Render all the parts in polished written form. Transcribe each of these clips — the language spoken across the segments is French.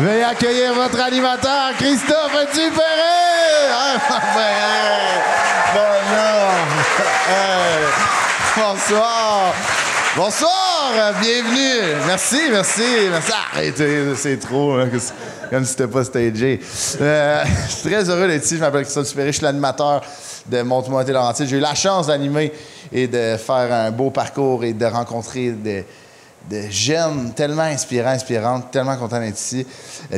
Veuillez accueillir votre animateur, Christophe Dupéret! Bonsoir! Bonsoir! Bienvenue! Merci. Arrêtez, c'est trop, hein, comme si c'était pas stagé. Je suis très heureux d'être ici. Je m'appelle Christophe Dupéret, je suis l'animateur de Monte-moi tes Laurentides. J'ai eu la chance d'animer et de faire un beau parcours et de rencontrer de jeunes tellement inspirantes, tellement content d'être ici.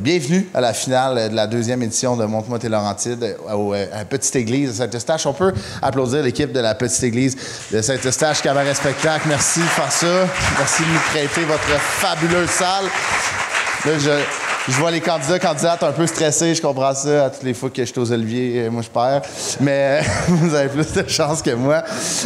Bienvenue à la finale de la 2e édition de Monte-moi tes Laurentides à la Petite Église de Saint-Eustache. On peut applaudir l'équipe de la Petite Église de Saint-Eustache, Cabaret Spectacle. Merci de faire ça. Merci de nous prêter votre fabuleuse salle. Là, je vois les candidates un peu stressés, je comprends ça. À toutes les fois que je suis aux Oliviers, moi je perds. Mais vous avez plus de chance que moi.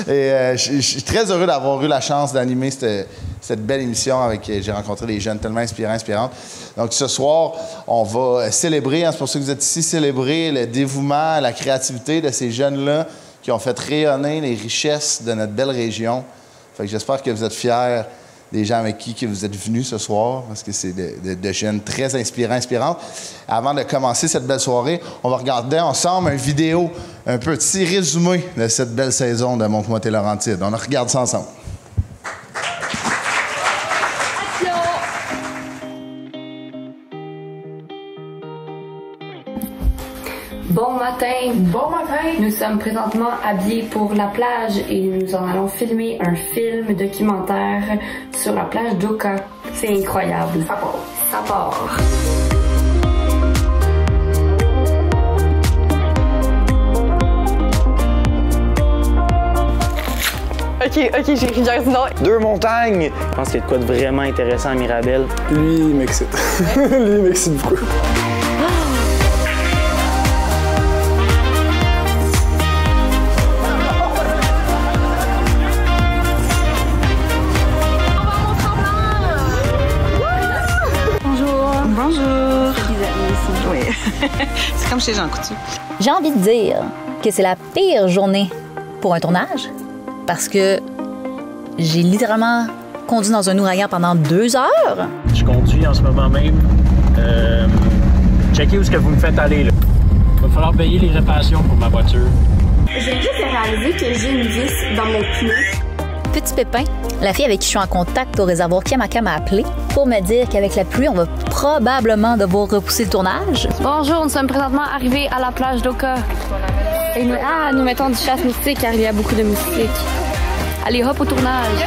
Et je suis très heureux d'avoir eu la chance d'animer cette belle émission avec. J'ai rencontré des jeunes tellement inspirantes. Donc ce soir, on va célébrer, hein, c'est pour ça que vous êtes ici, célébrer le dévouement, la créativité de ces jeunes-là qui ont fait rayonner les richesses de notre belle région. Fait que j'espère que vous êtes fiers des gens avec qui que vous êtes venus ce soir, parce que c'est de jeunes très inspirantes. Avant de commencer cette belle soirée, on va regarder ensemble une vidéo, un petit résumé de cette belle saison de Monte-moi tes Laurentides. On regarde ça ensemble. Bon matin! Bon matin! Nous sommes présentement habillés pour la plage et nous en allons filmer un film documentaire sur la plage d'Oka. C'est incroyable. Ça part. Ok, j'ai Rivière-du-Nord. 2 montagnes! Je pense qu'il y a de quoi de vraiment intéressant à Mirabel. Lui, il m'excite. Lui, il m'excite beaucoup. Bonjour. Oui. C'est comme chez Jean Coutu. J'ai envie de dire que c'est la pire journée pour un tournage parce que j'ai littéralement conduit dans un ouragan pendant 2 heures. Je conduis en ce moment même. Checkez où est-ce que vous me faites aller, là. Il va falloir payer les réparations pour ma voiture. J'ai juste réalisé que j'ai une vis dans mon pneu. Petit Pépin, la fille avec qui je suis en contact au réservoir Kiamaka m'a appelé pour me dire qu'avec la pluie, on va probablement devoir repousser le tournage. Bonjour, nous sommes présentement arrivés à la plage d'Oka. Et nous mettons du chasse moustique car il y a beaucoup de moustiques. Allez, hop au tournage!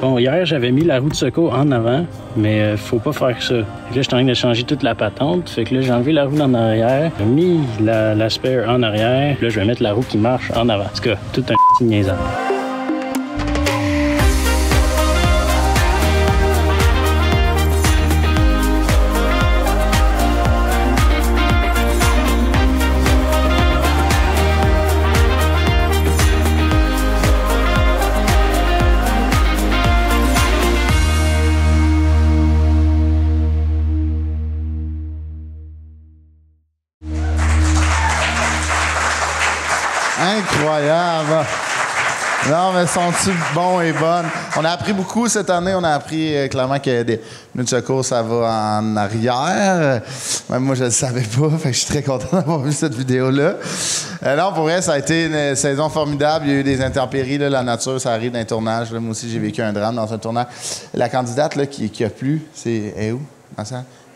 Bon, hier, j'avais mis la roue de secours en avant, mais faut pas faire ça. Fait que là, je suis en train de changer toute la patente. Fait que là, j'ai enlevé la roue en arrière, j'ai mis la spare en arrière. Là, je vais mettre la roue qui marche en avant. En tout cas, tout un petit niaisage. Incroyable! Non, mais sont-tu bons et bonnes? On a appris beaucoup cette année. On a appris clairement que des minutes de secours, ça va en arrière. Même moi, je ne le savais pas. Fait que je suis très content d'avoir vu cette vidéo-là. Non, pour vrai, ça a été une saison formidable. Il y a eu des intempéries. Là, la nature, ça arrive d'un tournage. Là, moi aussi, j'ai vécu un drame dans un tournage. La candidate là, qui a plu, c'est... Elle est où? Elle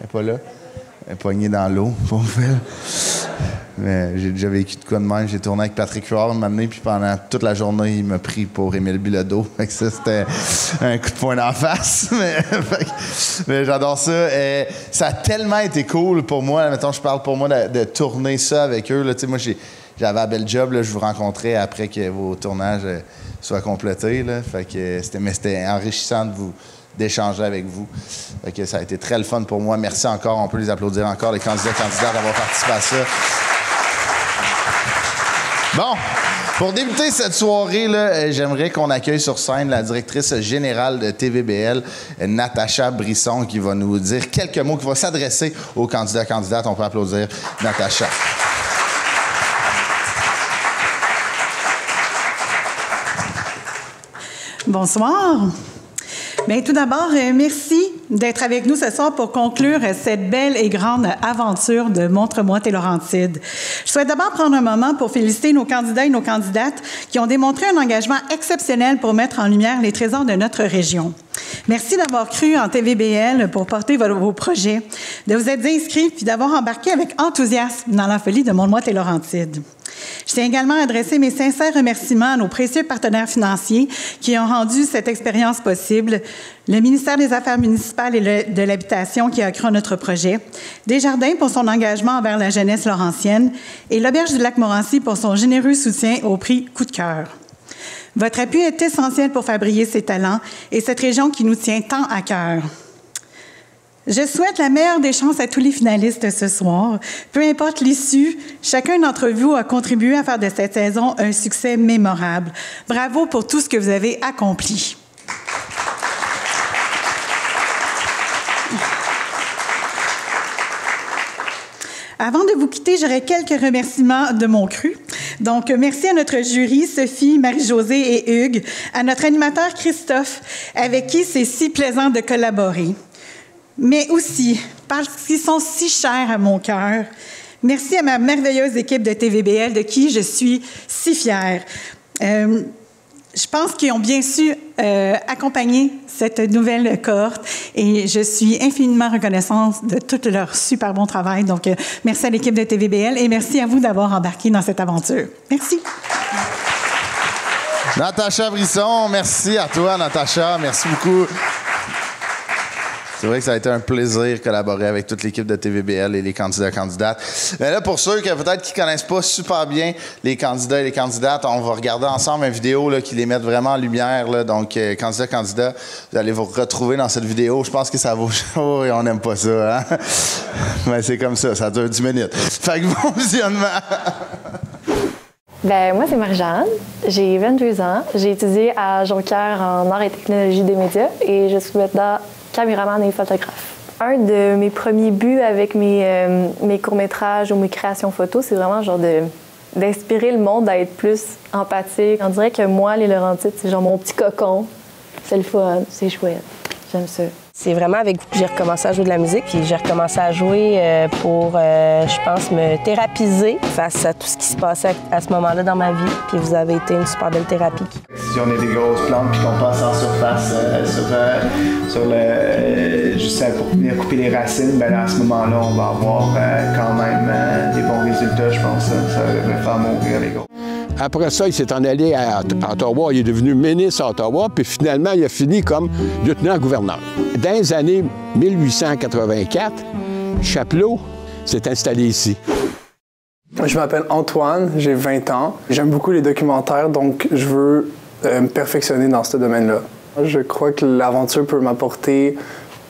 n'est pas là. Elle est poignée dans l'eau, pour faire. Mais j'ai déjà vécu de quoi de même. J'ai tourné avec Patrick Huard un moment donné, puis pendant toute la journée, il m'a pris pour Émile Bilodeau. Fait que ça, c'était un coup de poing d'en face. Mais j'adore ça. Ça a tellement été cool pour moi. Mettons, je parle pour moi de tourner ça avec eux. Là. Moi, j'avais un bel job. Là, je vous rencontrais après que vos tournages soient complétés. Là. Fait que c'était enrichissant d'échanger avec vous. Fait que ça a été très le fun pour moi. Merci encore. On peut les applaudir encore, les candidats d'avoir participé à ça. Bon, pour débuter cette soirée, là, j'aimerais qu'on accueille sur scène la directrice générale de TVBL, Natacha Brisson, qui va nous dire quelques mots, qui va s'adresser aux candidates. On peut applaudir Natacha. Bonsoir. Bien, tout d'abord, merci d'être avec nous ce soir pour conclure cette belle et grande aventure de Montre-moi tes Laurentides. Je souhaite d'abord prendre un moment pour féliciter nos candidats et nos candidates qui ont démontré un engagement exceptionnel pour mettre en lumière les trésors de notre région. Merci d'avoir cru en TVBL pour porter vos projets, de vous être inscrits puis d'avoir embarqué avec enthousiasme dans la folie de Montre-moi tes Laurentides. Je tiens également à adresser mes sincères remerciements à nos précieux partenaires financiers qui ont rendu cette expérience possible. Le ministère des Affaires municipales et de l'Habitation qui a cru en notre projet, Desjardins pour son engagement envers la jeunesse laurentienne et l'Auberge du Lac-Morancy pour son généreux soutien au prix Coup de cœur. Votre appui est essentiel pour faire briller ces talents et cette région qui nous tient tant à cœur. Je souhaite la meilleure des chances à tous les finalistes ce soir. Peu importe l'issue, chacun d'entre vous a contribué à faire de cette saison un succès mémorable. Bravo pour tout ce que vous avez accompli. Avant de vous quitter, j'aurai quelques remerciements de mon cru. Donc, merci à notre jury, Sophie, Marie-Josée et Hugues, à notre animateur Christophe, avec qui c'est si plaisant de collaborer. Mais aussi, parce qu'ils sont si chers à mon cœur, merci à ma merveilleuse équipe de TVBL, de qui je suis si fière. Je pense qu'ils ont bien su accompagner cette nouvelle cohorte et je suis infiniment reconnaissante de tout leur super bon travail. Donc, merci à l'équipe de TVBL et merci à vous d'avoir embarqué dans cette aventure. Merci. Natacha Brisson, merci à toi, Natacha. Merci beaucoup. C'est vrai que ça a été un plaisir de collaborer avec toute l'équipe de TVBL et les candidates. Mais là, pour ceux qui peut-être qui connaissent pas super bien les candidats et les candidates, on va regarder ensemble une vidéo là, qui les met vraiment en lumière. Là. Donc, candidats, vous allez vous retrouver dans cette vidéo. Je pense que ça vaut chaud et on n'aime pas ça. Hein? Mais c'est comme ça dure 10 minutes. Fait que bon visionnement! Ben moi, c'est Marie-Jeanne. J'ai 22 ans. J'ai étudié à Jonquière en arts et technologies des médias et je suis maintenant caméraman et photographe. Un de mes premiers buts avec mes courts-métrages ou mes créations photos, c'est vraiment genre d'inspirer le monde à être plus empathique. On dirait que moi, les Laurentides, c'est genre mon petit cocon. C'est le fun, c'est chouette. J'aime ça. C'est vraiment avec vous que j'ai recommencé à jouer de la musique. Puis j'ai recommencé à jouer pour, je pense, me thérapiser face à tout ce qui se passait à ce moment-là dans ma vie. Puis vous avez été une super belle thérapie. Si on est des grosses plantes puis qu'on passe en surface juste pour venir couper les racines, ben là, à ce moment-là, on va avoir quand même des bons résultats, je pense. Ça va faire mourir les gros. Après ça, il s'est en allé à Ottawa. Il est devenu ministre à Ottawa, puis finalement, il a fini comme lieutenant-gouverneur. Dans les années 1884, Chapelot s'est installé ici. Je m'appelle Antoine, j'ai 20 ans. J'aime beaucoup les documentaires, donc je veux me perfectionner dans ce domaine-là. Je crois que l'aventure peut m'apporter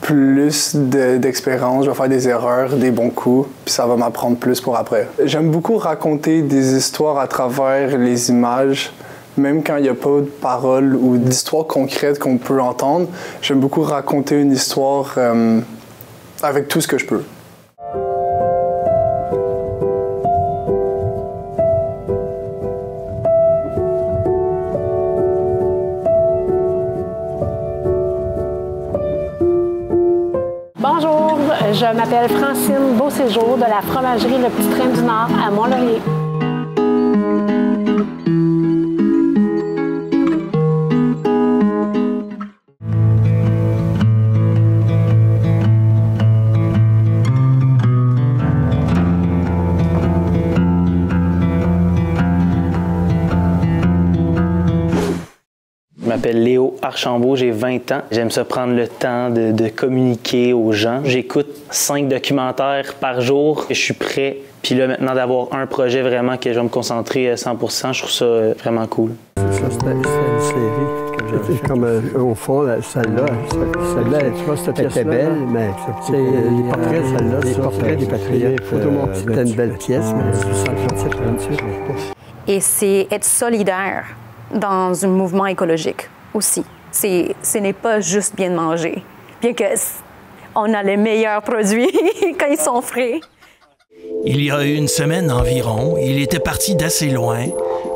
plus d'expérience, je vais faire des erreurs, des bons coups, puis ça va m'apprendre plus pour après. J'aime beaucoup raconter des histoires à travers les images, même quand il n'y a pas de paroles ou d'histoires concrètes qu'on peut entendre. J'aime beaucoup raconter une histoire avec tout ce que je peux. Je m'appelle Francine Beauséjour de la fromagerie Le Petit Train du Nord à Mont-Laurier. Je m'appelle Léo Archambault, j'ai 20 ans. J'aime ça prendre le temps de communiquer aux gens. J'écoute 5 documentaires par jour et je suis prêt. Puis là, maintenant, d'avoir un projet vraiment que je vais me concentrer à 100%, je trouve ça vraiment cool. Ça, c'était une série que j'avais faite. Comme au fond, celle-là, tu vois, cette pièce-là, belle, mais c'est les portraits, celle-là, les portraits des patriotes. C'était une belle pièce, mais ça le fait pour une suite. Et c'est être solidaire dans un mouvement écologique aussi. Ce n'est pas juste bien manger, bien qu'on a les meilleurs produits quand ils sont frais. Il y a une semaine environ, il était parti d'assez loin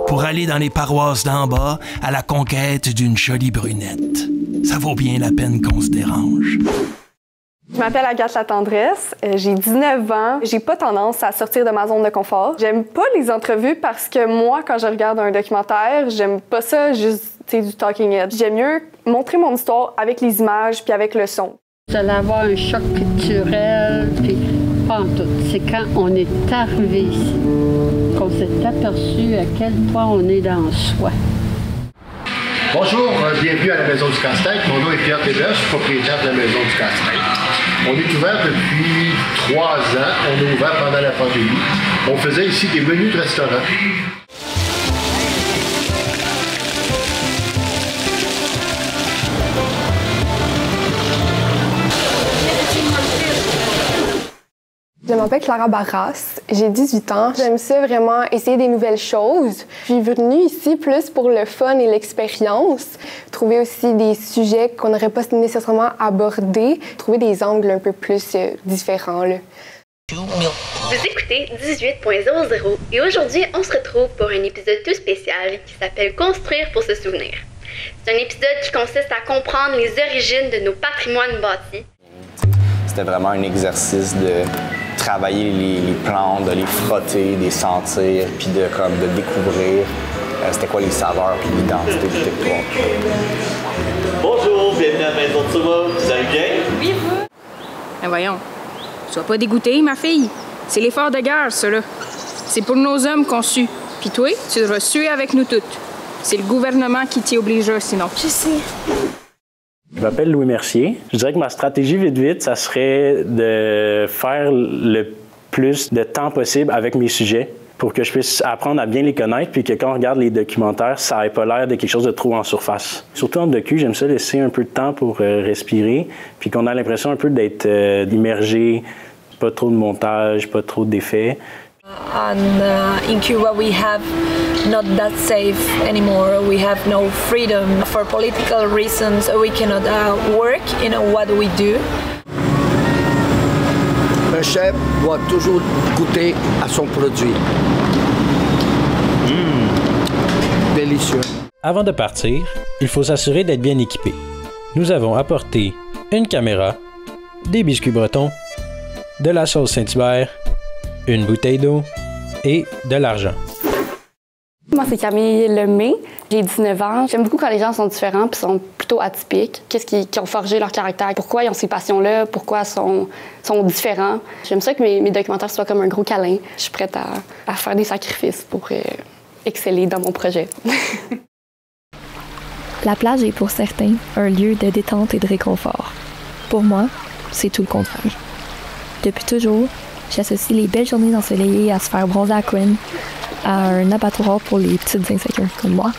pour aller dans les paroisses d'en bas à la conquête d'une jolie brunette. Ça vaut bien la peine qu'on se dérange. Je m'appelle Agathe Latendresse, j'ai 19 ans. J'ai pas tendance à sortir de ma zone de confort. J'aime pas les entrevues parce que moi, quand je regarde un documentaire, j'aime pas ça juste du talking head. J'aime mieux montrer mon histoire avec les images puis avec le son. Vous allez avoir un choc culturel, puis pas en tout. C'est quand on est arrivé ici qu'on s'est aperçu à quel point on est dans soi. Bonjour, bienvenue à la Maison du Casse-Tête. Mon nom est Pierre Théberge, je suis propriétaire de la Maison du Casse-Tête. On est ouvert depuis 3 ans. On est ouvert pendant la pandémie. On faisait ici des menus de restaurant. Je m'appelle Clara Barras, j'ai 18 ans. J'aime ça vraiment essayer des nouvelles choses. Je suis venue ici plus pour le fun et l'expérience. Trouver aussi des sujets qu'on n'aurait pas nécessairement abordés. Trouver des angles un peu plus différents. Là. Vous écoutez 18.00 et aujourd'hui, on se retrouve pour un épisode tout spécial qui s'appelle « Construire pour se souvenir ». C'est un épisode qui consiste à comprendre les origines de nos patrimoines bâtis. C'était vraiment un exercice de travailler les plantes, de les frotter, de les sentir, puis de découvrir c'était quoi les saveurs puis l'identité du territoire. Bonjour, bienvenue à la Maison de Suma. Vous allez bien? Oui, vous? Ben voyons, sois pas dégoûtée, ma fille. C'est l'effort de guerre, ça, là. C'est pour nos hommes qu'on sue. Puis toi, tu devras suer avec nous toutes. C'est le gouvernement qui t'y obligera, sinon. Je sais. Je m'appelle Louis Mercier. Je dirais que ma stratégie vite, ça serait de faire le plus de temps possible avec mes sujets pour que je puisse apprendre à bien les connaître puis que quand on regarde les documentaires, ça n'ait pas l'air de quelque chose de trop en surface. Surtout en docu, j'aime ça laisser un peu de temps pour respirer puis qu'on a l'impression un peu d'être immergé, pas trop de montage, pas trop d'effets. In Cuba, we have not that safe anymore. We have no freedom. For political reasons, we cannot work in what we do. Un chef doit toujours goûter à son produit. Délicieux. Avant de partir, il faut s'assurer d'être bien équipé. Nous avons apporté une caméra, des biscuits bretons, de la sauce Saint-Hubert, une bouteille d'eau et de l'argent. Moi, c'est Camille Lemay. J'ai 19 ans. J'aime beaucoup quand les gens sont différents et sont plutôt atypiques. Qu'est-ce qui ont forgé leur caractère? Pourquoi ils ont ces passions-là? Pourquoi ils sont différents? J'aime ça que mes documentaires soient comme un gros câlin. Je suis prête à faire des sacrifices pour exceller dans mon projet. La plage est pour certains un lieu de détente et de réconfort. Pour moi, c'est tout le contraire. Depuis toujours, j'associe les belles journées ensoleillées à se faire bronzer à Quinn, à un abattoir pour les petites insécures comme moi.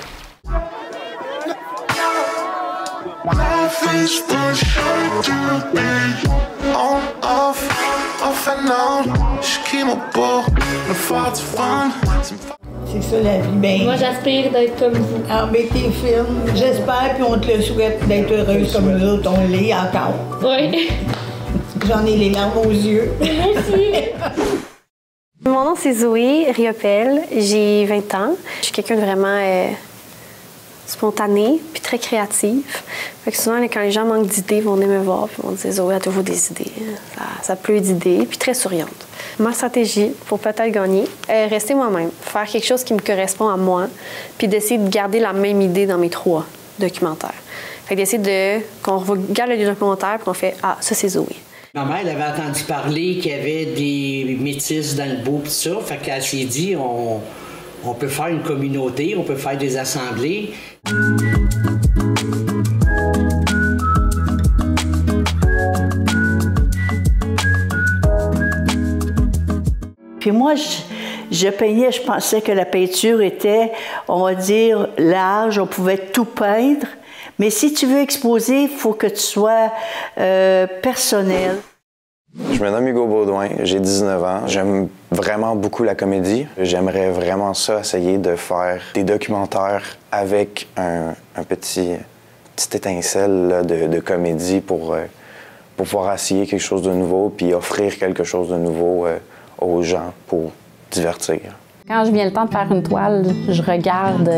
C'est ça la vie. Ben, moi, j'aspire d'être comme vous. Alors, mais t'es fine. J'espère, puis on te le souhaite d'être heureuse comme nous autres. On l'est encore. Oui. J'en ai les larmes aux yeux. Merci. Mon nom, c'est Zoé Riopel. J'ai 20 ans. Je suis quelqu'un de vraiment spontanée, puis très créative. Fait que souvent, quand les gens manquent d'idées, ils vont venir me voir, puis ils vont dire « Zoé a toujours des idées. » Ça pleut d'idées, puis très souriante. Ma stratégie pour peut-être gagner, rester moi-même, faire quelque chose qui me correspond à moi, puis d'essayer de garder la même idée dans mes 3 documentaires. Fait que d'essayer qu'on regarde le documentaire, puis qu'on fait « Ah, ça, c'est Zoé. » Ma mère, elle avait entendu parler qu'il y avait des métis dans le beau, pis ça. Fait qu'elle s'est dit, on peut faire une communauté, on peut faire des assemblées. Puis moi, je peignais, je pensais que la peinture était, on va dire, large, on pouvait tout peindre. Mais si tu veux exposer, il faut que tu sois personnel. Je me nomme Hugo Baudouin, j'ai 19 ans. J'aime vraiment beaucoup la comédie. J'aimerais vraiment ça, essayer de faire des documentaires avec un petite étincelle là, de comédie pour pouvoir essayer quelque chose de nouveau puis offrir quelque chose de nouveau aux gens pour divertir. Quand je viens le temps de faire une toile, je regarde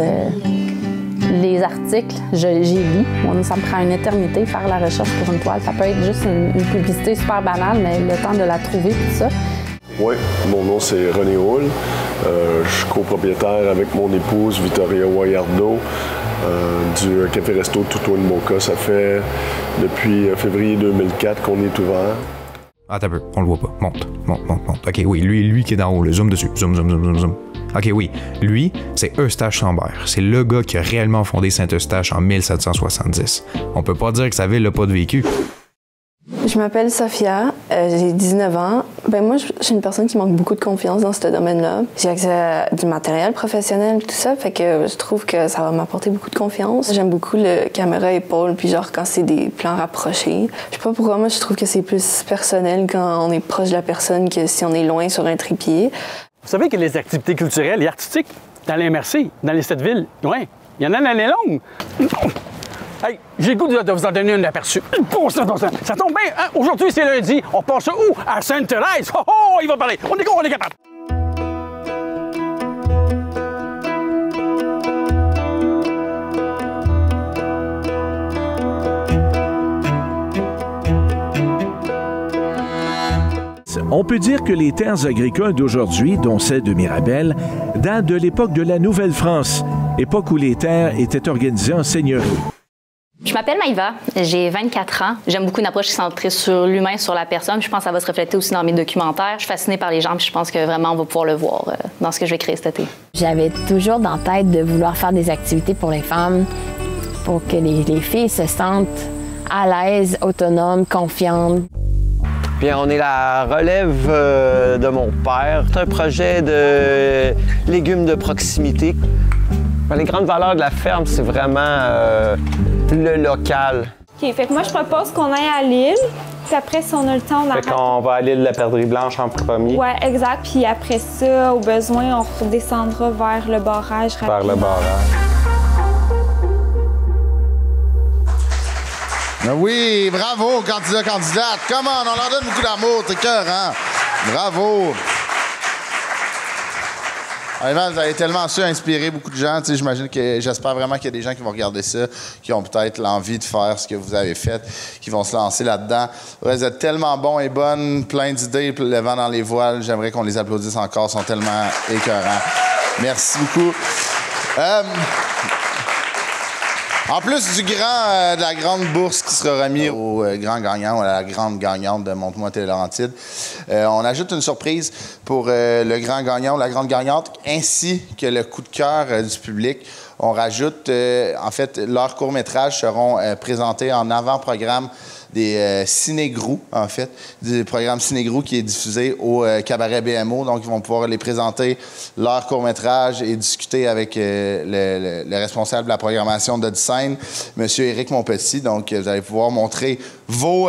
les articles, j'y lis. Ça me prend une éternité faire la recherche pour une toile. Ça peut être juste une publicité super banale, mais le temps de la trouver, tout ça. Oui, mon nom c'est René Houle. Je suis copropriétaire avec mon épouse Vittoria Guayardo du Café-Resto Tuto in Mocha. Ça fait depuis février 2004 qu'on est ouvert. Ah, t'as peu, on le voit pas. Monte. OK, oui, lui qui est d'en haut, le zoom dessus. Zoom. OK, oui, lui, c'est Eustache Sambert. C'est le gars qui a réellement fondé Saint-Eustache en 1770. On peut pas dire que sa ville n'a pas de vécu. Je m'appelle Sophia, j'ai 19 ans. Moi, je suis une personne qui manque beaucoup de confiance dans ce domaine-là. J'ai accès à du matériel professionnel et tout ça, fait que je trouve que ça va m'apporter beaucoup de confiance. J'aime beaucoup le caméra épaule, puis genre quand c'est des plans rapprochés. Je sais pas pourquoi, moi je trouve que c'est plus personnel quand on est proche de la personne que si on est loin sur un trépied. Vous savez que les activités culturelles et artistiques dans les MRC, dans les 7 villes, ouais, il y en a dans les longues. Hey, j'ai le goût de vous en donner un aperçu. Ça tombe bien, hein? Aujourd'hui, c'est lundi. On passe où? À Sainte-Thérèse. Oh, il va parler. On est capable. On peut dire que les terres agricoles d'aujourd'hui, dont celle de Mirabel, datent de l'époque de la Nouvelle-France, époque où les terres étaient organisées en seigneuries. Je m'appelle Maïva, j'ai 24 ans. J'aime beaucoup une approche centrée sur l'humain, sur la personne. Je pense que ça va se refléter aussi dans mes documentaires. Je suis fascinée par les gens, puis je pense que vraiment on va pouvoir le voir dans ce que je vais créer cet été. J'avais toujours dans la tête de vouloir faire des activités pour les femmes, pour que les filles se sentent à l'aise, autonomes, confiantes. Bien, on est la relève de mon père. C'est un projet de légumes de proximité. Les grandes valeurs de la ferme, c'est vraiment le local. OK, fait que moi, je propose qu'on aille à l'île, puis après, si on a le temps, on arrête. Fait qu'on va à l'île de la Perdrix Blanche en premier. Ouais, exact. Puis après ça, au besoin, on redescendra vers le barrage rapidement. Vers le barrage. Oui, bravo, candidat, candidate. Come on, on leur donne beaucoup d'amour, c'est cœur, hein? Bravo. Vous avez tellement su inspirer beaucoup de gens. J'espère vraiment qu'il y a des gens qui vont regarder ça, qui ont peut-être l'envie de faire ce que vous avez fait, qui vont se lancer là-dedans. Vous êtes tellement bons et bonnes, plein d'idées, le vent dans les voiles. J'aimerais qu'on les applaudisse encore, ils sont tellement écœurants. Merci beaucoup. En plus de la grande bourse qui sera remise au grand gagnant ou à la grande gagnante de Montre-moi tes Laurentides, on ajoute une surprise pour le grand gagnant ou la grande gagnante, ainsi que le coup de cœur du public. On rajoute, en fait, leurs courts-métrages seront présentés en avant-programme des Ciné-Grou, en fait, du programme Ciné-Grou qui est diffusé au Cabaret BMO. Donc, ils vont pouvoir les présenter, leurs courts-métrages, et discuter avec le responsable de la programmation de scène, M. Éric Monpetit. Donc, vous allez pouvoir montrer vos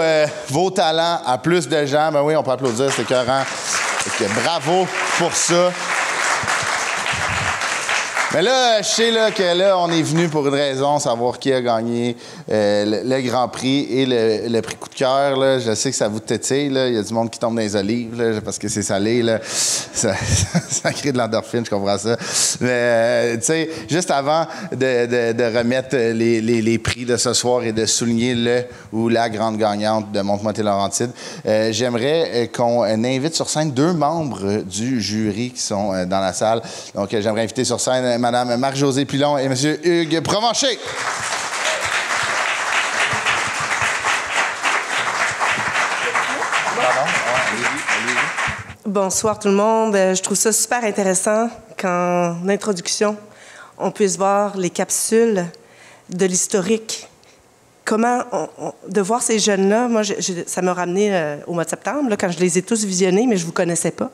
talents à plus de gens. Ben oui, on peut applaudir, c'est écœurant. Bravo pour ça. Mais là, je sais là, que là, on est venu pour une raison, savoir qui a gagné le Grand Prix et le prix coup de cœur. Là. Je sais que ça vous tétille. Là. Il y a du monde qui tombe dans les olives là, parce que c'est salé. Là. Ça crée de l'endorphine, je comprends ça. Mais, tu sais, juste avant de remettre les prix de ce soir et de souligner le ou la grande gagnante de Monte-moi tes Laurentides, j'aimerais qu'on invite sur scène 2 membres du jury qui sont dans la salle. Donc, j'aimerais inviter sur scène Mme Marc-Josée Pilon et M. Hugues Provencher. Bonsoir tout le monde. Je trouve ça super intéressant qu'en introduction, on puisse voir les capsules de l'historique. Comment de voir ces jeunes-là, moi, ça m'a ramené au mois de septembre, là, quand je les ai tous visionnés, mais je ne vous connaissais pas.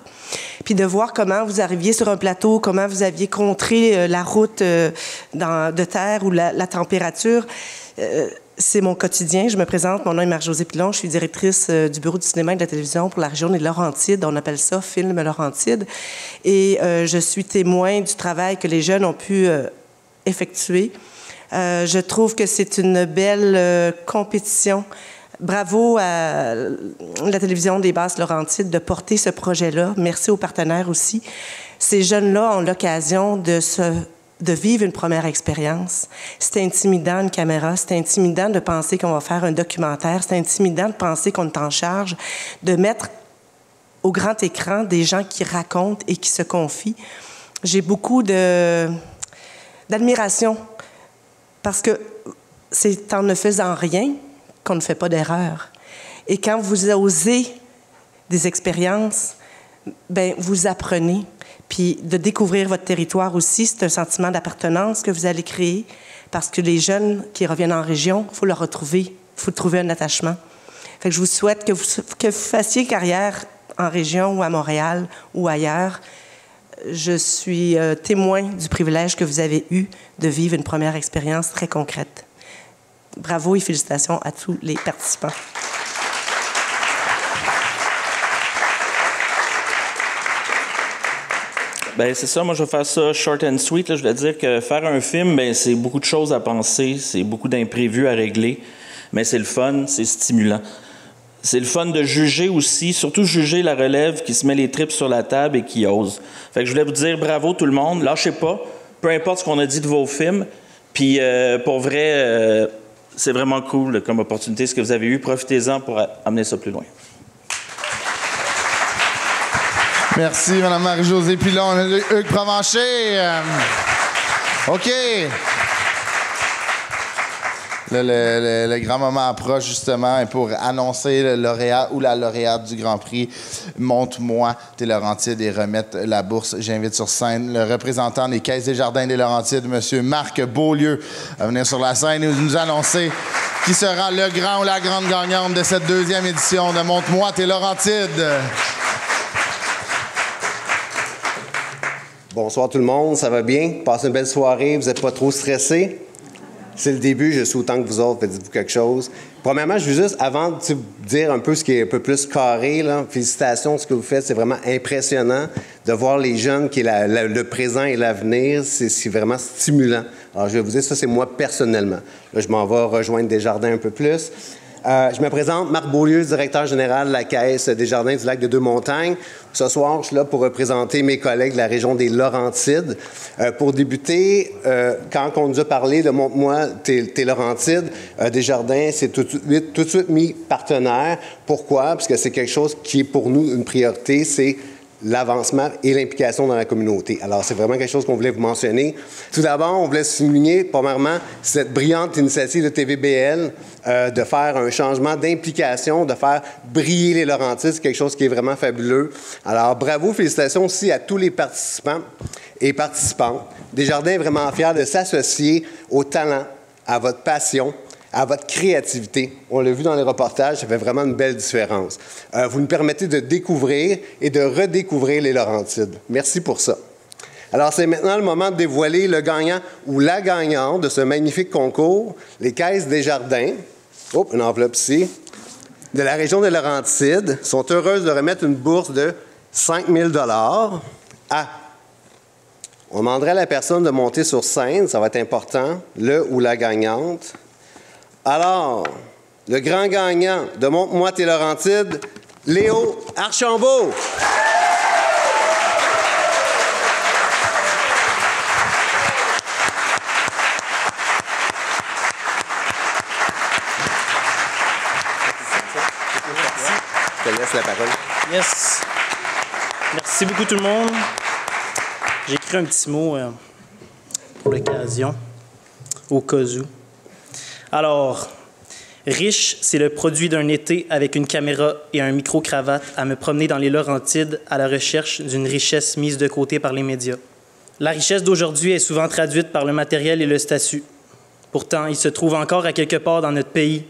Puis de voir comment vous arriviez sur un plateau, comment vous aviez contré la route de terre ou la température. C'est mon quotidien. Je me présente. Mon nom est Marc-Josée Pilon. Je suis directrice du bureau du cinéma et de la télévision pour la région des Laurentides. On appelle ça Film Laurentides. Et je suis témoin du travail que les jeunes ont pu effectuer. Je trouve que c'est une belle compétition. Bravo à la télévision des Basses-Laurentides de porter ce projet-là. Merci aux partenaires aussi. Ces jeunes-là ont l'occasion de vivre une première expérience. C'est intimidant, une caméra. C'est intimidant de penser qu'on va faire un documentaire. C'est intimidant de penser qu'on est en charge de mettre au grand écran des gens qui racontent et qui se confient. J'ai beaucoup d'admiration parce que c'est en ne faisant rien qu'on ne fait pas d'erreur. Et quand vous osez des expériences, ben vous apprenez. Puis de découvrir votre territoire aussi, c'est un sentiment d'appartenance que vous allez créer parce que les jeunes qui reviennent en région, il faut leur retrouver, il faut trouver un attachement. Fait que je vous souhaite que vous fassiez carrière en région ou à Montréal ou ailleurs. Je suis témoin du privilège que vous avez eu de vivre une première expérience très concrète. Bravo et félicitations à tous les participants. Bien, c'est ça. Moi, je vais faire ça short and sweet. Là. Je voulais dire que faire un film, bien, c'est beaucoup de choses à penser, c'est beaucoup d'imprévus à régler, mais c'est le fun, c'est stimulant. C'est le fun de juger aussi, surtout juger la relève qui se met les tripes sur la table et qui ose. Fait que je voulais vous dire bravo tout le monde, lâchez pas, peu importe ce qu'on a dit de vos films. Puis pour vrai, c'est vraiment cool comme opportunité ce que vous avez eu. Profitez-en pour amener ça plus loin. Merci, Mme Marie-Josée Pilon, Hugues Provencher. OK. Là, le grand moment approche, justement, pour annoncer le lauréat ou la lauréate du Grand Prix. Monte-moi tes Laurentides et remettre la bourse. J'invite sur scène le représentant des Caisses des Jardins des Laurentides, M. Marc Beaulieu, à venir sur la scène et nous annoncer qui sera le grand ou la grande gagnante de cette 2e édition de Monte-moi tes Laurentides. Bonsoir tout le monde, ça va bien? Passez une belle soirée, vous n'êtes pas trop stressés? C'est le début, je suis autant que vous autres, faites-vous quelque chose. Premièrement, je veux juste, avant de dire un peu ce qui est un peu plus carré, là, félicitations, ce que vous faites, c'est vraiment impressionnant de voir les jeunes qui est le présent et l'avenir, c'est vraiment stimulant. Alors, je vais vous dire, ça, c'est moi personnellement. Là, je m'en vais rejoindre Desjardins un peu plus. Je me présente, Marc Beaulieu, directeur général de la Caisse des Jardins du Lac de Deux-Montagnes. Ce soir, je suis là pour représenter mes collègues de la région des Laurentides. Pour débuter, quand on nous a parlé de Monte-moi tes Laurentides, Desjardins s'est tout de suite mis partenaire. Pourquoi? Parce que c'est quelque chose qui est pour nous une priorité, c'est l'avancement et l'implication dans la communauté. Alors, c'est vraiment quelque chose qu'on voulait vous mentionner. Tout d'abord, on voulait souligner, premièrement, cette brillante initiative de TVBL de faire un changement d'implication, de faire briller les Laurentides. C'est quelque chose qui est vraiment fabuleux. Alors, bravo, félicitations aussi à tous les participants et participantes. Desjardins est vraiment fiers de s'associer au talent, à votre passion, à votre créativité. On l'a vu dans les reportages, ça fait vraiment une belle différence. Vous nous permettez de découvrir et de redécouvrir les Laurentides. Merci pour ça. Alors, c'est maintenant le moment de dévoiler le gagnant ou la gagnante de ce magnifique concours, les Caisses des Jardins. Oh, une enveloppe ici. De la région des Laurentides sont heureuses de remettre une bourse de 5 000 à On demanderait à la personne de monter sur scène, ça va être important, le ou la gagnante. Alors, le grand gagnant de Montre-moi tes Laurentides, Léo Archambault. Je te laisse la parole. Yes. Merci beaucoup tout le monde. J'ai écrit un petit mot pour l'occasion, au cas où. Alors, riche, c'est le produit d'un été avec une caméra et un micro-cravate à me promener dans les Laurentides à la recherche d'une richesse mise de côté par les médias. La richesse d'aujourd'hui est souvent traduite par le matériel et le statut. Pourtant, il se trouve encore à quelque part dans notre pays,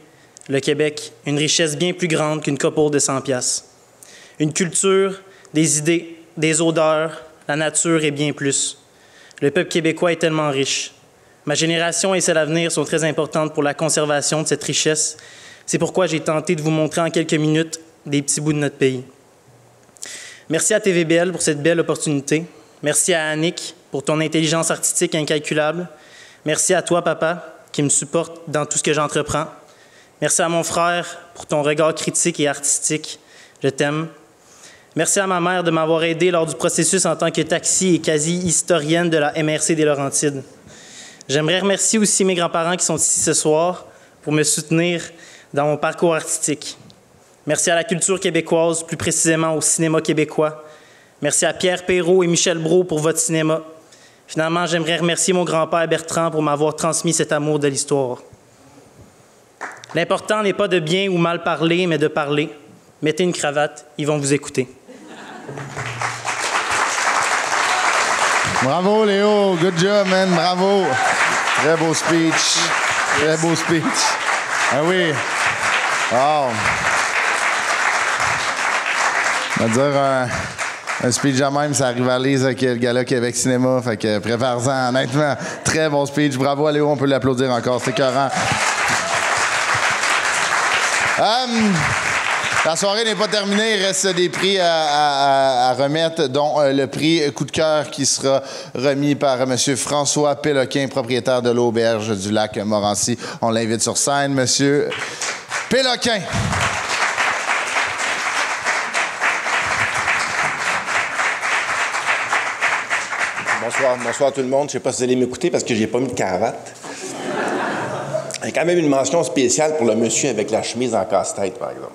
le Québec, une richesse bien plus grande qu'une copoure de 100 piastres. Une culture, des idées, des odeurs, la nature et bien plus. Le peuple québécois est tellement riche. Ma génération et celle à venir sont très importantes pour la conservation de cette richesse. C'est pourquoi j'ai tenté de vous montrer en quelques minutes des petits bouts de notre pays. Merci à TVBL pour cette belle opportunité. Merci à Annick pour ton intelligence artistique incalculable. Merci à toi, papa, qui me supporte dans tout ce que j'entreprends. Merci à mon frère pour ton regard critique et artistique. Je t'aime. Merci à ma mère de m'avoir aidé lors du processus en tant que taxi et quasi-historienne de la MRC des Laurentides. J'aimerais remercier aussi mes grands-parents qui sont ici ce soir pour me soutenir dans mon parcours artistique. Merci à la culture québécoise, plus précisément au cinéma québécois. Merci à Pierre Perrault et Michel Brault pour votre cinéma. Finalement, j'aimerais remercier mon grand-père Bertrand pour m'avoir transmis cet amour de l'histoire. L'important n'est pas de bien ou mal parler, mais de parler. Mettez une cravate, ils vont vous écouter. Bravo, Léo. Good job, man. Bravo. Très beau speech. Très beau speech. Ah oui. Wow. On va dire un speech à même, ça rivalise avec le gala Québec Cinéma. Fait que prépare-en, honnêtement. Très bon speech. Bravo à Léo. On peut l'applaudir encore. C'est écœurant. La soirée n'est pas terminée. Il reste des prix à remettre, dont le prix Coup de cœur qui sera remis par M. François Péloquin, propriétaire de l'Auberge du Lac Morancy. On l'invite sur scène, M. Péloquin. Bonsoir tout le monde. Je ne sais pas si vous allez m'écouter parce que j'ai pas mis de cravate. Il y a quand même une mention spéciale pour le monsieur avec la chemise en casse-tête, par exemple.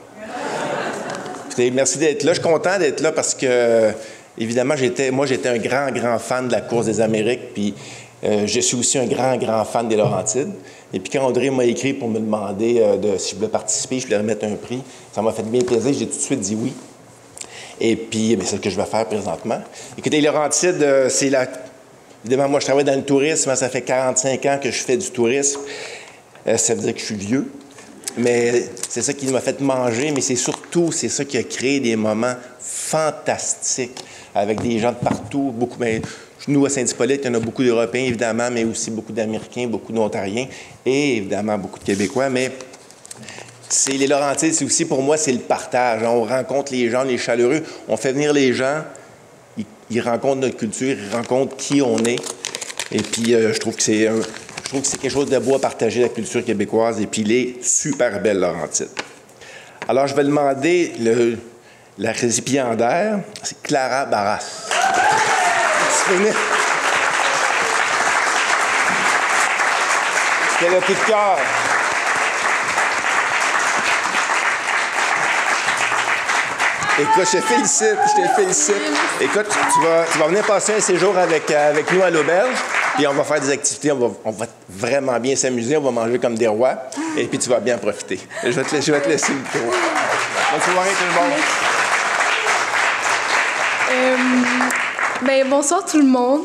Merci d'être là. Je suis content d'être là parce que, évidemment, j'étais un grand fan de la course des Amériques, puis je suis aussi un grand fan des Laurentides. Et puis quand Audrey m'a écrit pour me demander si je voulais participer, je voulais remettre un prix, ça m'a fait bien plaisir. J'ai tout de suite dit oui. Et puis, c'est ce que je vais faire présentement. Écoutez, les Laurentides, c'est la... Évidemment, moi, je travaille dans le tourisme. Ça fait 45 ans que je fais du tourisme. Ça veut dire que je suis vieux. Mais c'est ça qui m'a fait manger, mais c'est surtout ça qui a créé des moments fantastiques avec des gens de partout. Beaucoup, mais nous, à Saint-Hippolyte, il y en a beaucoup d'Européens, évidemment, mais aussi beaucoup d'Américains, beaucoup d'Ontariens et évidemment beaucoup de Québécois. Mais les Laurentides, c'est aussi pour moi, c'est le partage. On rencontre les gens, les chaleureux. On fait venir les gens, ils rencontrent notre culture, ils rencontrent qui on est. Et puis, je trouve que c'est quelque chose de beau à partager, la culture québécoise, et puis les super belles Laurentides. Alors, je vais demander la récipiendaire, c'est Clara Barras. C'est le coup de cœur. Écoute, je te félicite. Écoute, tu vas venir passer un séjour avec nous à l'auberge, puis on va faire des activités, on va vraiment bien s'amuser, on va manger comme des rois, et puis tu vas bien profiter. Je vais te laisser le micro. Bonne soirée tout le monde. Bonsoir tout le monde.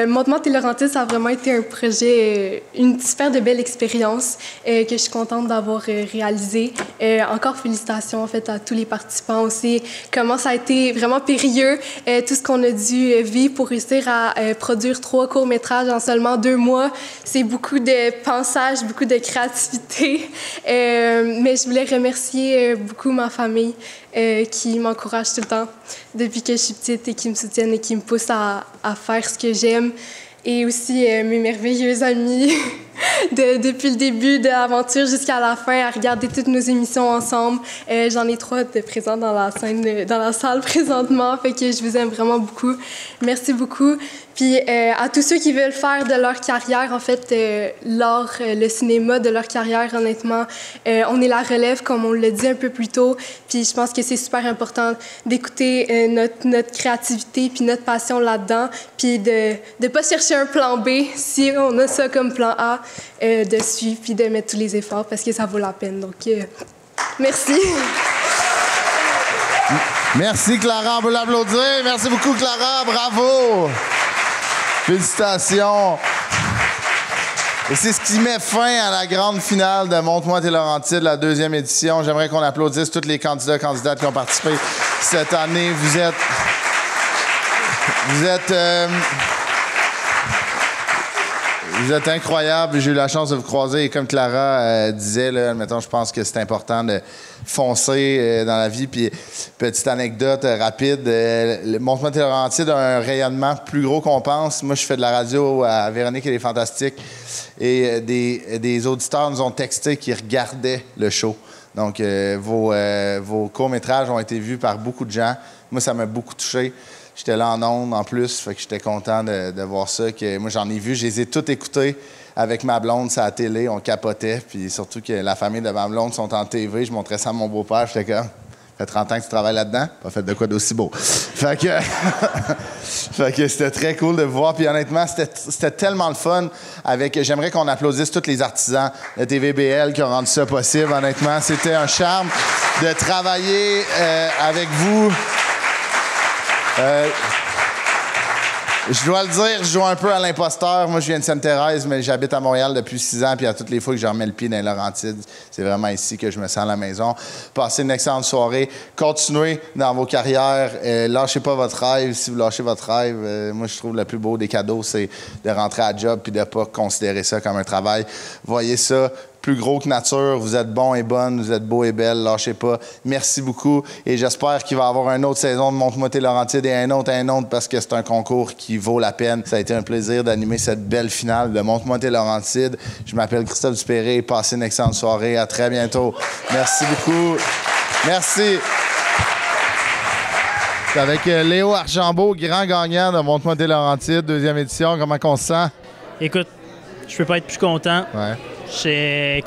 Montre-moi tes Laurentides, ça a vraiment été un projet, une super de belle expérience que je suis contente d'avoir réalisé. Encore félicitations en fait à tous les participants aussi. Comment ça a été vraiment périlleux, tout ce qu'on a dû vivre pour réussir à produire 3 courts-métrages en seulement 2 mois. C'est beaucoup de pensage, beaucoup de créativité. Mais je voulais remercier beaucoup ma famille qui m'encouragent tout le temps depuis que je suis petite et qui me soutiennent et qui me poussent à faire ce que j'aime. Et aussi mes merveilleux amis depuis le début de l'aventure jusqu'à la fin, à regarder toutes nos émissions ensemble. J'en ai 3 de présents dans la salle présentement, fait que je vous aime vraiment beaucoup. Merci beaucoup. Puis à tous ceux qui veulent faire de leur carrière, en fait, l'art, le cinéma, de leur carrière, honnêtement, on est la relève, comme on l'a dit un peu plus tôt. Puis je pense que c'est super important d'écouter notre créativité puis notre passion là-dedans, puis de ne pas chercher un plan B si on a ça comme plan A, de suivre puis de mettre tous les efforts parce que ça vaut la peine. Donc, merci. Merci, Clara. On peut l'applaudir. Merci beaucoup, Clara. Bravo. Félicitations. Et c'est ce qui met fin à la grande finale de Montre-moi tes Laurentides, la 2e édition. J'aimerais qu'on applaudisse tous les candidats et candidates qui ont participé cette année. Vous êtes incroyables. J'ai eu la chance de vous croiser. Et comme Clara disait, là, admettons, je pense que c'est important de foncer dans la vie. Puis, petite anecdote rapide, Montre-moi tes Laurentides a un rayonnement plus gros qu'on pense. Moi, je fais de la radio à Véronique et les Fantastiques. Et des auditeurs nous ont texté qui regardaient le show. Donc, vos courts-métrages ont été vus par beaucoup de gens. Moi, ça m'a beaucoup touché. J'étais là en ondes en plus, fait que j'étais content de voir ça. Moi, j'en ai vu, je les ai tous écoutés avec ma blonde sur la télé, on capotait. Puis surtout que la famille de ma blonde sont en TV, je montrais ça à mon beau-père, j'étais comme, ça fait 30 ans que tu travailles là-dedans, pas fait de quoi d'aussi beau. Fait que c'était très cool de voir. Puis honnêtement, c'était tellement le fun. J'aimerais qu'on applaudisse tous les artisans de TVBL qui ont rendu ça possible. Honnêtement, c'était un charme de travailler avec vous. Je dois le dire, je joue un peu à l'imposteur. Moi, je viens de Sainte-Thérèse, mais j'habite à Montréal depuis 6 ans. Puis à toutes les fois que je remets le pied dans les Laurentides, c'est vraiment ici que je me sens à la maison. Passez une excellente soirée. Continuez dans vos carrières. Lâchez pas votre rêve. Si vous lâchez votre rêve, moi, je trouve le plus beau des cadeaux, c'est de rentrer à job puis de pas considérer ça comme un travail. Voyez ça plus gros que nature. Vous êtes bons et bonnes, vous êtes beaux et belles. Lâchez pas. Merci beaucoup. Et j'espère qu'il va y avoir une autre saison de Montre-moi tes Laurentides et un autre, parce que c'est un concours qui vaut la peine. Ça a été un plaisir d'animer cette belle finale de Montre-moi tes Laurentides. Je m'appelle Christophe Dupéré. Passez une excellente soirée. À très bientôt. Merci beaucoup. Merci. C'est avec Léo Archambault, grand gagnant de Montre-moi tes Laurentides, 2e édition. Comment on se sent? Écoute, je peux pas être plus content. Ouais. J'étais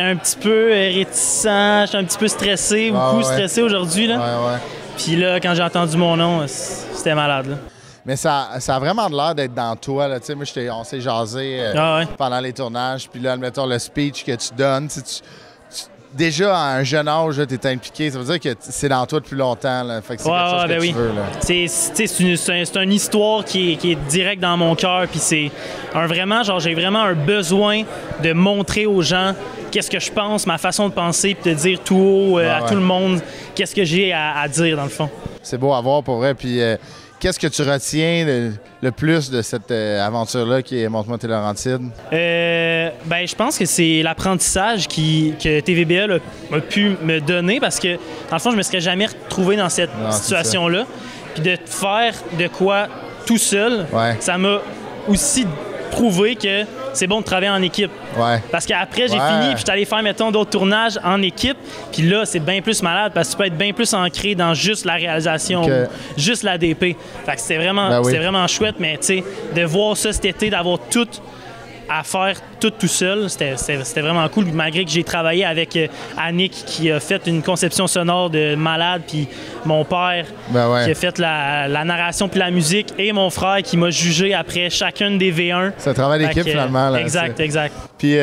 un petit peu réticent, j'étais un petit peu stressé, stressé aujourd'hui. Là. Ouais. Puis là, quand j'ai entendu mon nom, c'était malade. Là. Mais ça a vraiment l'air d'être dans toi. Là. Moi, on s'est jasé pendant les tournages. Puis là, admettons, le speech que tu donnes, déjà, à un jeune âge, tu es impliqué. Ça veut dire que c'est dans toi depuis longtemps. Là. Fait que c'est quelque chose que tu veux. Là. C'est une histoire qui est directe dans mon cœur. Puis c'est j'ai vraiment un besoin de montrer aux gens qu'est-ce que je pense, ma façon de penser, puis de dire tout haut à tout le monde qu'est-ce que j'ai à dire, dans le fond. C'est beau à voir, pour vrai. Puis qu'est-ce que tu retiens le plus de cette aventure-là qui est Montre-moi tes Laurentides? Je pense que c'est l'apprentissage que TVBL a pu me donner, parce que, dans le fond, je me serais jamais retrouvé dans cette situation-là. Puis de faire de quoi tout seul, ça m'a aussi prouvé que c'est bon de travailler en équipe. Ouais. Parce qu'après, j'ai fini, puis je suis allé faire, mettons, d'autres tournages en équipe. Puis là, c'est bien plus malade, parce que tu peux être bien plus ancré dans juste la réalisation, ou juste la DP. Fait que c'était vraiment chouette, mais tu sais, de voir ça cet été, d'avoir tout à faire tout seul, c'était vraiment cool. Malgré que j'ai travaillé avec Annick, qui a fait une conception sonore de malade, puis mon père qui a fait la narration puis la musique, et mon frère qui m'a jugé après chacune des V1. C'est un travail d'équipe finalement. Là, exact. Puis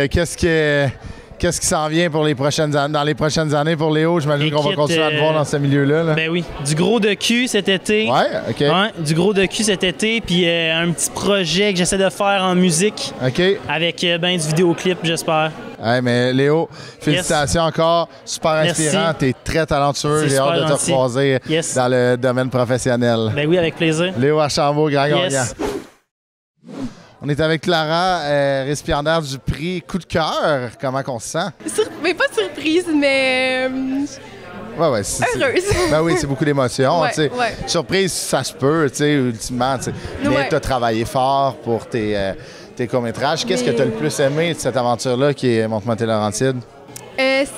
qu'est-ce qui s'en vient pour dans les prochaines années pour Léo? J'imagine qu'on va continuer à te voir dans ce milieu-là. Là. Ben oui. Du gros de cul cet été. Ouais, OK. Ouais, du gros de cul cet été. Puis un petit projet que j'essaie de faire en musique. OK. Avec du vidéoclip, j'espère. Ouais, mais Léo, félicitations encore. Super inspirant. T'es très talentueux. J'ai hâte de te croiser dans le domaine professionnel. Ben oui, avec plaisir. Léo Archambault, grand gagnant. On est avec Clara, récipiendaire du prix Coup de cœur. Comment qu'on se sent? Mais pas surprise, mais Ouais, heureuse. Ben oui, c'est beaucoup d'émotions. Ouais, tu sais. ouais. Surprise, ça se peut, tu sais, ultimement. Tu sais. Mais tu as travaillé fort pour tes courts-métrages. Qu'est-ce que tu as le plus aimé de cette aventure-là qui est Montre-moi tes Laurentides?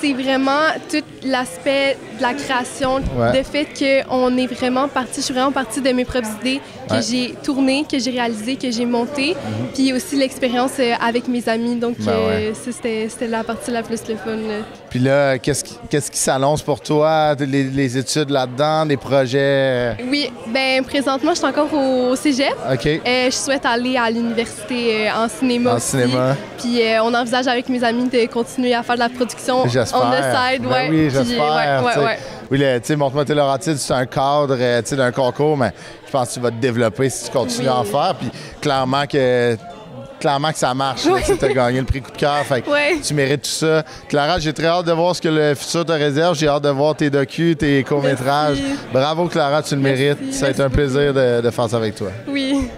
C'est vraiment tout l'aspect de la création, le fait qu'on est vraiment parti, je suis vraiment partie de mes propres idées que j'ai tournées, que j'ai réalisées, que j'ai montées, puis aussi l'expérience avec mes amis. Donc, c'était la partie la plus le fun. Puis là, qu'est-ce qui s'annonce pour toi? Les études là-dedans, les projets? Oui, ben présentement, je suis encore au cégep. OK. Je souhaite aller à l'université en cinéma aussi. Puis on envisage avec mes amis de continuer à faire de la production on the side. Ben oui, j'espère. Oui, tu sais, Montre-moi tes Laurentides, c'est un cadre d'un concours, mais je pense que tu vas te développer si tu continues à en faire. Puis clairement que ça marche. Tu as gagné le prix coup de cœur. Fait que tu mérites tout ça. Clara, j'ai très hâte de voir ce que le futur te réserve. J'ai hâte de voir tes docus, tes courts-métrages. Bravo, Clara, tu le mérites. Ça a été un plaisir de faire ça avec toi. Oui.